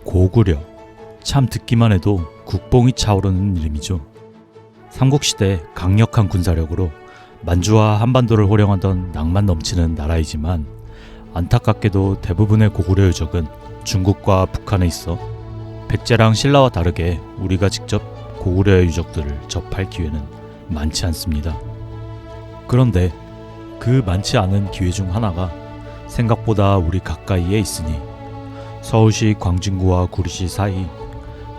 고구려, 참 듣기만 해도 국뽕이 차오르는 이름이죠. 삼국시대 강력한 군사력으로 만주와 한반도를 호령하던 낭만 넘치는 나라이지만 안타깝게도 대부분의 고구려 유적은 중국과 북한에 있어 백제랑 신라와 다르게 우리가 직접 고구려의 유적들을 접할 기회는 많지 않습니다. 그런데 그 많지 않은 기회 중 하나가 생각보다 우리 가까이에 있으니 서울시 광진구와 구리시 사이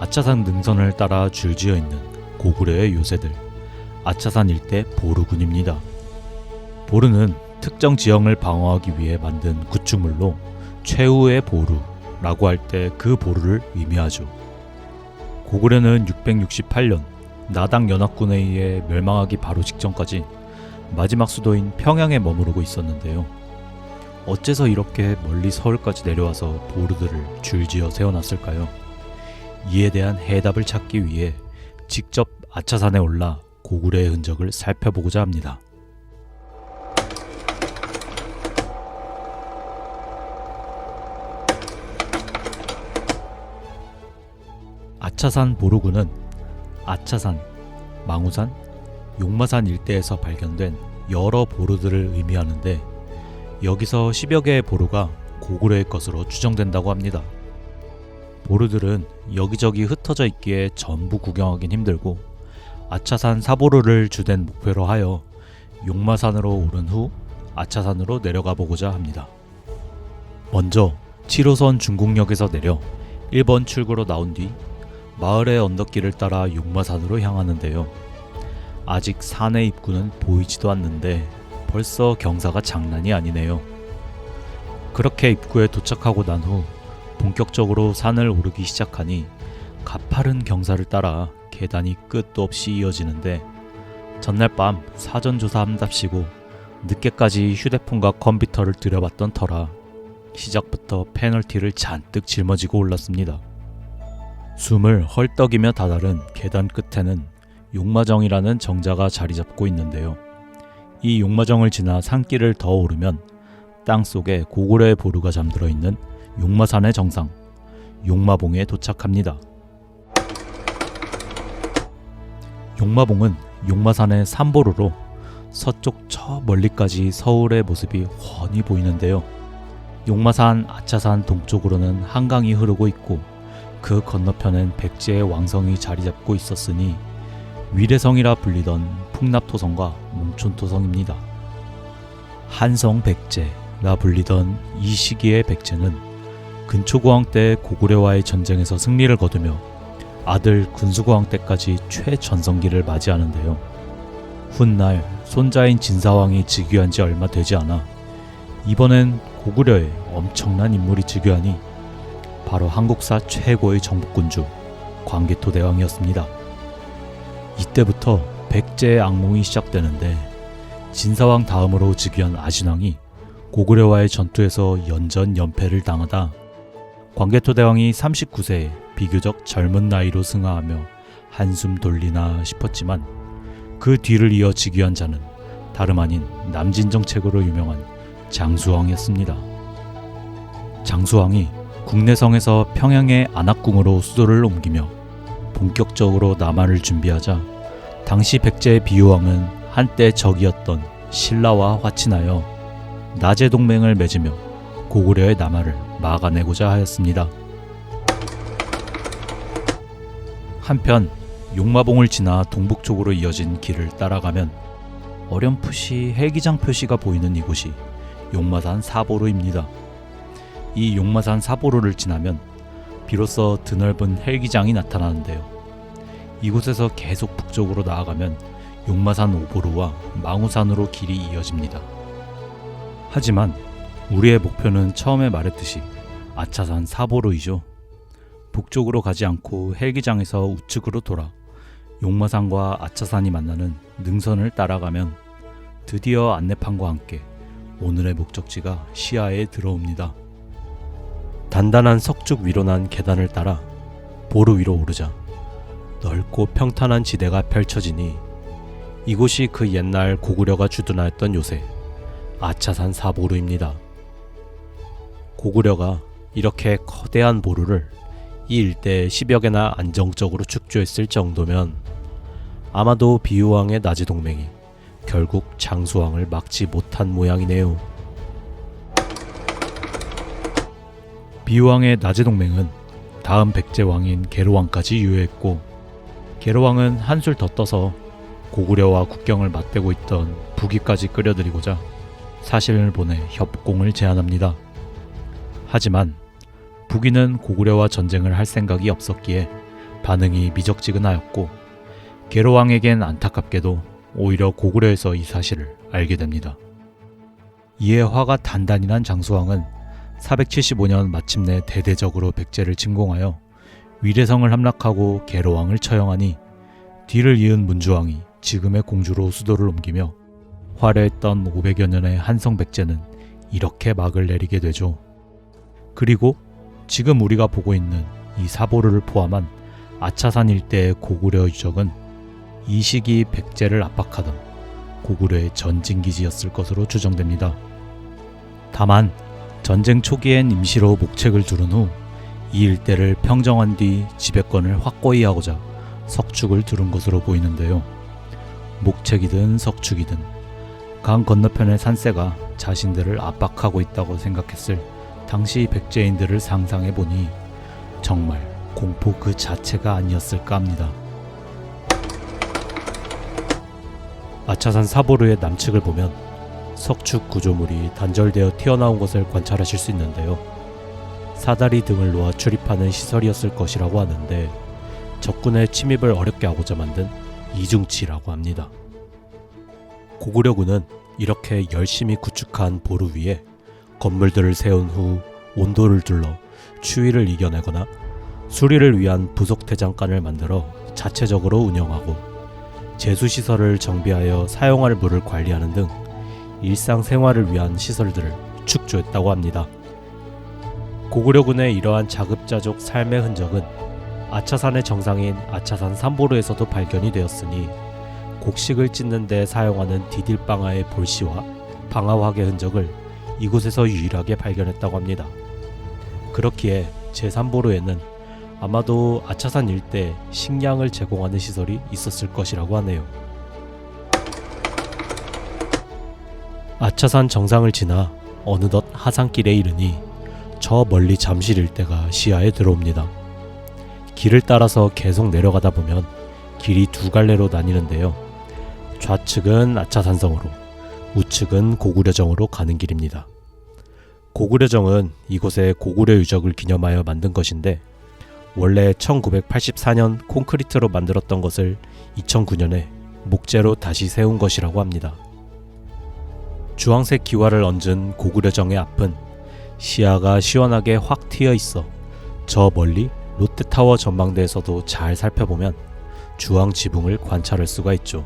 아차산 능선을 따라 줄지어 있는 고구려의 요새들 아차산 일대 보루군입니다. 보루는 특정 지형을 방어하기 위해 만든 구축물로 최후의 보루라고 할 때 그 보루를 의미하죠. 고구려는 668년 나당 연합군에 의해 멸망하기 바로 직전까지 마지막 수도인 평양에 머무르고 있었는데요. 어째서 이렇게 멀리 서울까지 내려와서 보루들을 줄지어 세워놨을까요? 이에 대한 해답을 찾기 위해 직접 아차산에 올라 고구려의 흔적을 살펴보고자 합니다. 아차산 보루군은 아차산, 망우산, 용마산 일대에서 발견된 여러 보루들을 의미하는데 여기서 10여 개의 보루가 고구려의 것으로 추정된다고 합니다. 보루들은 여기저기 흩어져 있기에 전부 구경하긴 힘들고 아차산 사보루를 주된 목표로 하여 용마산으로 오른 후 아차산으로 내려가 보고자 합니다. 먼저 7호선 중국역에서 내려 1번 출구로 나온 뒤 마을의 언덕길을 따라 용마산으로 향하는데요. 아직 산의 입구는 보이지도 않는데 벌써 경사가 장난이 아니네요. 그렇게 입구에 도착하고 난 후 본격적으로 산을 오르기 시작하니 가파른 경사를 따라 계단이 끝도 없이 이어지는데 전날 밤 사전조사한답시고 늦게까지 휴대폰과 컴퓨터를 들여봤던 터라 시작부터 페널티를 잔뜩 짊어지고 올랐습니다. 숨을 헐떡이며 다다른 계단 끝에는 용마정이라는 정자가 자리 잡고 있는데요. 이 용마정을 지나 산길을 더 오르면 땅속에 고구려의 보루가 잠들어 있는 용마산의 정상, 용마봉에 도착합니다. 용마봉은 용마산의 삼보루로 서쪽 저 멀리까지 서울의 모습이 훤히 보이는데요. 용마산 아차산 동쪽으로는 한강이 흐르고 있고 그 건너편엔 백제의 왕성이 자리 잡고 있었으니 위례성이라 불리던 풍납토성과 몽촌토성입니다. 한성백제라 불리던 이 시기의 백제는 근초고왕 때 고구려와의 전쟁에서 승리를 거두며 아들 군수고왕 때까지 최전성기를 맞이하는데요. 훗날 손자인 진사왕이 즉위한 지 얼마 되지 않아 이번엔 고구려에 엄청난 인물이 즉위하니 바로 한국사 최고의 정복군주 광개토대왕이었습니다. 이때부터 백제의 악몽이 시작되는데 진사왕 다음으로 즉위한 아신왕이 고구려와의 전투에서 연전연패를 당하다 광개토대왕이 39세에 비교적 젊은 나이로 승하하며 한숨 돌리나 싶었지만 그 뒤를 이어 즉위한 자는 다름 아닌 남진정책으로 유명한 장수왕이었습니다. 장수왕이 국내성에서 평양의 안악궁으로 수도를 옮기며 본격적으로 남하를 준비하자 당시 백제의 비유왕은 한때 적이었던 신라와 화친하여 나제 동맹을 맺으며 고구려의 남하를 막아내고자 하였습니다. 한편 용마봉을 지나 동북쪽으로 이어진 길을 따라가면 어렴풋이 헬기장 표시가 보이는 이곳이 용마산 사보루입니다. 이 용마산 사보루를 지나면 비로소 드넓은 헬기장이 나타나는데요. 이곳에서 계속 북쪽으로 나아가면 용마산 오보루와 망우산으로 길이 이어집니다. 하지만 우리의 목표는 처음에 말했듯이 아차산 사보루이죠. 북쪽으로 가지 않고 헬기장에서 우측으로 돌아 용마산과 아차산이 만나는 능선을 따라가면 드디어 안내판과 함께 오늘의 목적지가 시야에 들어옵니다. 단단한 석죽 위로 난 계단을 따라 보루 위로 오르자 넓고 평탄한 지대가 펼쳐지니 이곳이 그 옛날 고구려가 주둔하였던 요새 아차산 사보루입니다. 고구려가 이렇게 거대한 보루를 이 일대에 10여 개나 안정적으로 축조했을 정도면 아마도 비유왕의 나지 동맹이 결국 장수왕을 막지 못한 모양이네요. 비유왕의 나제 동맹은 다음 백제왕인 게르왕까지 유효했고, 게르왕은 한술 더 떠서 고구려와 국경을 맞대고 있던 북위까지 끌어들이고자 사신을 보내 협공을 제안합니다. 하지만 북위는 고구려와 전쟁을 할 생각이 없었기에 반응이 미적지근하였고, 게르왕에겐 안타깝게도 오히려 고구려에서 이 사실을 알게 됩니다. 이에 화가 단단히 난 장수왕은 475년 마침내 대대적으로 백제를 침공하여 위례성을 함락하고 게르왕을 처형하니, 뒤를 이은 문주왕이 지금의 공주로 수도를 옮기며 화려했던 500여 년의 한성 백제는 이렇게 막을 내리게 되죠. 그리고 지금 우리가 보고 있는 이 사보르를 포함한 아차산 일대의 고구려 유적은 이 시기 백제를 압박하던 고구려의 전진기지였을 것으로 추정됩니다. 다만 전쟁 초기엔 임시로 목책을 두른 후 이 일대를 평정한 뒤 지배권을 확고히 하고자 석축을 두른 것으로 보이는데요. 목책이든 석축이든 강 건너편의 산세가 자신들을 압박하고 있다고 생각했을 당시 백제인들을 상상해보니 정말 공포 그 자체가 아니었을까 합니다. 아차산 사보르의 남측을 보면 석축 구조물이 단절되어 튀어나온 것을 관찰하실 수 있는데요. 사다리 등을 놓아 출입하는 시설이었을 것이라고 하는데, 적군의 침입을 어렵게 하고자 만든 이중치라고 합니다. 고구려군은 이렇게 열심히 구축한 보루 위에 건물들을 세운 후 온도를 둘러 추위를 이겨내거나 수리를 위한 부속 대장간을 만들어 자체적으로 운영하고, 제수시설을 정비하여 사용할 물을 관리하는 등 일상생활을 위한 시설들을 축조했다고 합니다. 고구려군의 이러한 자급자족 삶의 흔적은 아차산의 정상인 아차산 삼보르에서도 발견이 되었으니, 곡식을 찢는 데 사용하는 디딜방아의 볼씨와 방아화의 흔적을 이곳에서 유일하게 발견했다고 합니다. 그렇기에 제3보르에는 아마도 아차산 일대에 식량을 제공하는 시설이 있었을 것이라고 하네요. 아차산 정상을 지나 어느덧 하산길에 이르니 저 멀리 잠실 일대가 시야에 들어옵니다. 길을 따라서 계속 내려가다 보면 길이 두 갈래로 나뉘는데요. 좌측은 아차산성으로, 우측은 고구려정으로 가는 길입니다. 고구려정은 이곳에 고구려 유적을 기념하여 만든 것인데, 원래 1984년 콘크리트로 만들었던 것을 2009년에 목재로 다시 세운 것이라고 합니다. 주황색 기와를 얹은 고구려정의 앞은 시야가 시원하게 확 트여 있어 저 멀리 롯데타워 전망대에서도 잘 살펴보면 주황 지붕을 관찰할 수가 있죠.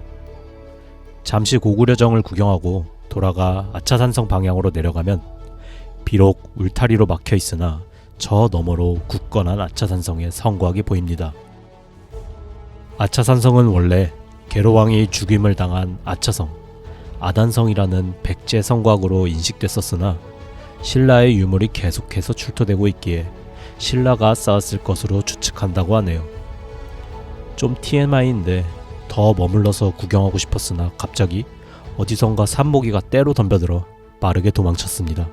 잠시 고구려정을 구경하고 돌아가 아차산성 방향으로 내려가면 비록 울타리로 막혀 있으나 저 너머로 굳건한 아차산성의 성곽이 보입니다. 아차산성은 원래 게르왕이 죽임을 당한 아차성, 아단성이라는 백제 성곽으로 인식됐었으나 신라의 유물이 계속해서 출토되고 있기에 신라가 쌓았을 것으로 추측한다고 하네요. 좀 TMI인데 더 머물러서 구경하고 싶었으나 갑자기 어디선가 산모기가 떼로 덤벼들어 빠르게 도망쳤습니다.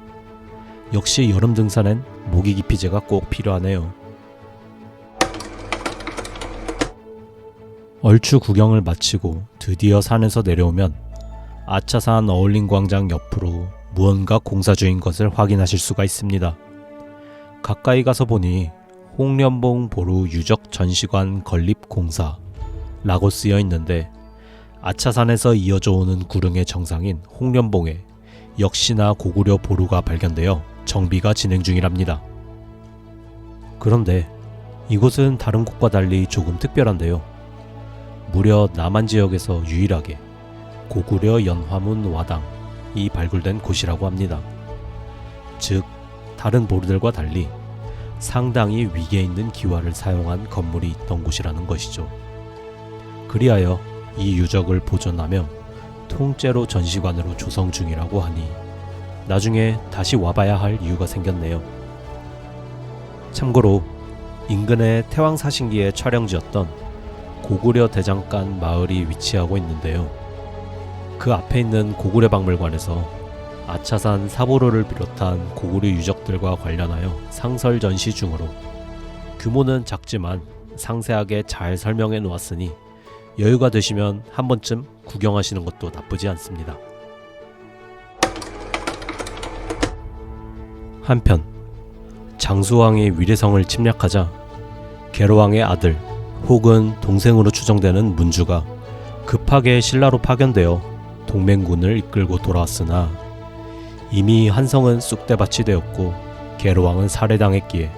역시 여름 등산엔 모기 기피제가 꼭 필요하네요. 얼추 구경을 마치고 드디어 산에서 내려오면 아차산 어울림광장 옆으로 무언가 공사 중인 것을 확인하실 수가 있습니다. 가까이 가서 보니 홍련봉 보루 유적 전시관 건립 공사라고 쓰여 있는데, 아차산에서 이어져 오는 구릉의 정상인 홍련봉에 역시나 고구려 보루가 발견되어 정비가 진행 중이랍니다. 그런데 이곳은 다른 곳과 달리 조금 특별한데요. 무려 남한 지역에서 유일하게 고구려 연화문 와당이 발굴된 곳이라고 합니다. 즉 다른 보루들과 달리 상당히 위계 있는 기와를 사용한 건물이 있던 곳이라는 것이죠. 그리하여 이 유적을 보존하며 통째로 전시관으로 조성 중이라고 하니 나중에 다시 와봐야 할 이유가 생겼네요. 참고로 인근의 태왕사신기의 촬영지였던 고구려 대장간 마을이 위치하고 있는데요. 그 앞에 있는 고구려 박물관에서 아차산 사보로를 비롯한 고구려 유적들과 관련하여 상설 전시 중으로 규모는 작지만 상세하게 잘 설명해 놓았으니 여유가 되시면 한 번쯤 구경하시는 것도 나쁘지 않습니다. 한편 장수왕이 위례성을 침략하자 계로왕의 아들 혹은 동생으로 추정되는 문주가 급하게 신라로 파견되어 동맹군을 이끌고 돌아왔으나 이미 한성은 쑥대밭이 되었고 계로왕은 살해당했기에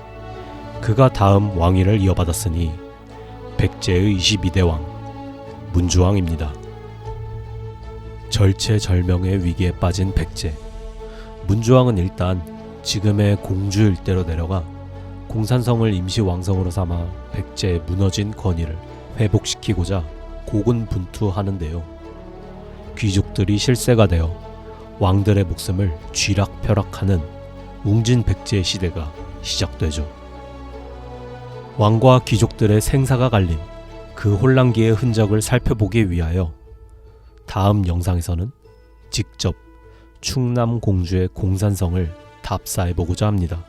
그가 다음 왕위를 이어받았으니 백제의 22대 왕 문주왕입니다. 절체절명의 위기에 빠진 백제. 문주왕은 일단 지금의 공주 일대로 내려가 공산성을 임시 왕성으로 삼아 백제의 무너진 권위를 회복시키고자 고군분투하는데요. 귀족들이 실세가 되어 왕들의 목숨을 쥐락펴락하는 웅진 백제의 시대가 시작되죠. 왕과 귀족들의 생사가 갈린 그 혼란기의 흔적을 살펴보기 위하여 다음 영상에서는 직접 충남 공주의 공산성을 답사해보고자 합니다.